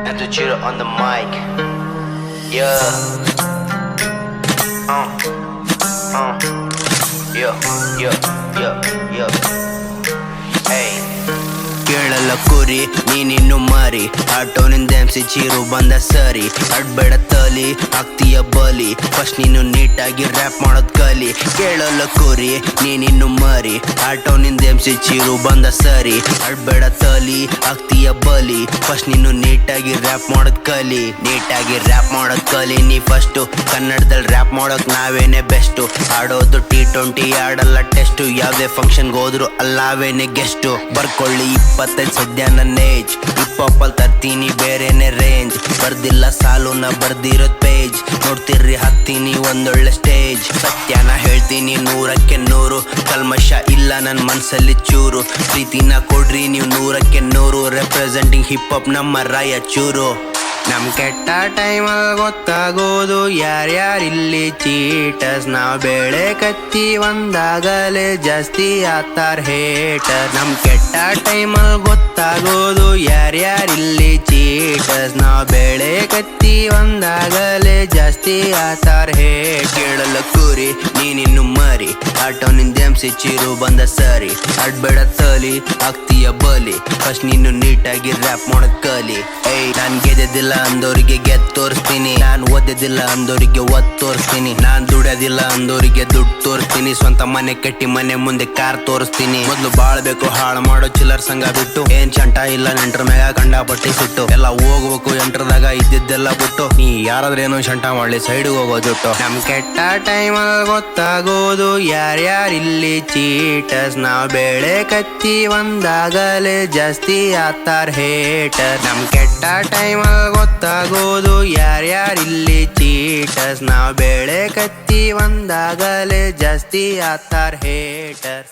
And to cheer on the mic. Yeah. Yeah. Hey. ಕೇಳಲ್ಲ ಕುರಿ ನೀನಿನ್ನು ಮಾರಿ ಆಟೋನಿಂದ MC ಚೀರು ಬಂದ ಸರಿ ಅಡ್ಬೇಡ ತಲಿ ಆಗ್ತೀಯ ಬಲಿ ಫಸ್ಟ್ ನೀನು ನೀಟಾಗಿ ರ್ಯಾಪ್ ಮಾಡೋದ್ ಕಲಿ ಕೇಳಲ್ಲ ಕುರಿ ನೀನಿನ್ನು ಮಾರಿ ಆಟೋನಿಂದ MC ಚೀರು ಬಂದ ಸರಿ ಅಡ್ಬೇಡ ತಲಿ ಆಗ್ತೀಯ ಬಲಿ ಫಸ್ಟ್ ನೀನು ನೀಟಾಗಿ ರ್ಯಾಪ್ ಮಾಡೋದ್ ಕಲಿ ನೀಟಾಗಿ ರ್ಯಾಪ್ ಮಾಡೋದ್ ಕಲಿ ನೀ ಫಸ್ಟು ಕನ್ನಡದಲ್ಲಿ ರ್ಯಾಪ್ ಮಾಡೋಕ್ ನಾವೇನೆ ಬೆಸ್ಟು ಆಡೋದು T20 ಆಡಲ್ಲ ಟೆಸ್ಟು ಯಾವ್ದೇ ಫಂಕ್ಷನ್ಗೆ ಹೋದ್ರು ಅಲ್ಲಾವೇನೆ ಗೆಸ್ಟು ಬರ್ಕೊಳ್ಳಿ 25 ಸದ್ಯ ನನ್ನ ಏಜ್ ಹಿಪ್-ಹಾಪಲ್ಲಿ ತರ್ತೀನಿ ಬೇರೆನೆ ರೇಂಜ್ ಬರ್ದಿಲ್ಲ ಸಾಲು ನಾ ಬರ್ದಿರೋದ್ ಪೇಜ್ ನೋಡ್ತಿರ್ರಿ ಹತ್ತೀನಿ ಒಂದೊಳ್ಳೆ ಸ್ಟೇಜ್ ಸತ್ಯನ ಹೇಳ್ತೀನಿ 100ಕ್ಕೆ 100 ಕಲ್ಮಶ ಇಲ್ಲ ನನ್ನ ಮನ್ಸಲ್ಲಿ ಚೂರು ಪ್ರೀತಿನ ಕೊಡ್ರಿ ನೀವು 100ಕ್ಕೆ 100 ರೆಪ್ರೆಸೆಂಟಿಂಗ್ ಹಿಪ್-ಹಾಪ್ ನಮ್ಮ ರಾಯಚೂರು ನಮ್ ಕೆಟ್ಟ ಟೈಮಲ್ಲಿ ಗೊತ್ತಾಗೋದು ಯಾರ್ಯಾರಿಲ್ಲಿ ಚೀಟರ್ಸ್ ನಾವ್ ಬೆಳೆ ಕತ್ತಿ ಒಂದಾಗಲೇ ಜಾಸ್ತಿ ಆತಾರ್ ಹೇಟರ್ ನಮ್ ಕೆಟ್ಟ ಟೈಮಲ್ಲಿ ಗೊತ್ತಾಗೋದು ಯಾರ್ಯಾರಿಲ್ಲಿ ಚೀಟರ್ಸ್ ನಾವ್ ಬೆಳೆ ಕತ್ತಿ ಒಂದಾಗಲೇ ಜಾಸ್ತಿ ಆತಾರ್ ಹೇಟ್ ಕೇಳಲ್ಲ ಕೂರಿ ನೀನಿನ್ನು ಮಾರಿ ಆಟೋನಿಂದ MC ಚೀರು ಬಂದ ಸರಿ ಅಡ್ಬೇಡ ತಲಿ ಆಗ್ತೀಯ ಬಲಿ ಫಸ್ಟ್ ನೀನು ನೀಟಾಗಿ ರ್ಯಾಪ್ ಮಾಡೋದ್ ಕಲಿ ಏಯ್ ನಾನ್ ಗೆದ್ದಿಲ್ಲ ಅಂದೋರಿಗೆ ಗೆದ್ದು ತೋರಿಸ್ತೀನಿ ನಾನ್ ಓದಿದಿಲ್ಲ ಅಂದೋರಿಗೆ ಒದ್ ತೋರಿಸ್ತೀನಿ ನಾನ್ ದುಡಿಯೋದಿಲ್ಲ ಅಂದೋರಿಗೆ ದುಡ್ಡು ತೋರಿಸ್ತೀನಿ ಸ್ವಂತ ಮನೆ ಕಟ್ಟಿ ಮನೆ ಮುಂದೆ ಕಾರ್ ತೋರಿಸ್ತೀನಿ ಮೊದ್ಲು ಬಾಳ್ಬೇಕು ಹಾಳು ಮಾಡೋ ಚಿಲ್ಲರ್ ಸಂಘ ಬಿಟ್ಟು ಏನ್ ಚಂಟ ಇಲ್ಲ ನೆಂಟ್ರ ಮ್ಯಾಗ ಕಂಡಪಟ್ಟಿ ಸಿಟ್ಟು ಎಲ್ಲ ಹೋಗ್ಬೇಕು ಎಂಟ್ರದಾಗ ಇದ್ದಿದ್ದೆಲ್ಲ ಬಿಟ್ಟು ನೀ ಯಾರಾದ್ರೇನು ಚಂಟ ಮಾಡ್ಲಿ ಸೈಡ್ ಹೋಗೋ ಜುಟ್ಟು ನಮ್ ಕೆಟ್ಟ ಟೈಮಲ್ಲಿ ಗೊತ್ತಾಗೋದು ಯಾರ್ಯಾರಿಲ್ಲಿ ಚೀಟರ್ಸ್ ನಾವ್ ಬೆಳೆ ಕತ್ತಿ ಒಂದಾಗಲೇ ಜಾಸ್ತಿ ಆತಾರ್ ಹೇಟರ್ ನಮ್ ಕೆಟ್ಟ ಟೈಮಲ್ಲಿ ಗೊತ್ತಾಗೋದು ಯಾರ್ಯಾರಿಲ್ಲಿ ಚೀಟರ್ಸ್ ನಾವ್ ಬೆಳೆ ಕತ್ತಿ ಒಂದಾಗಲೇ ಜಾಸ್ತಿ ಆತಾರ್ ಹೇಟರ್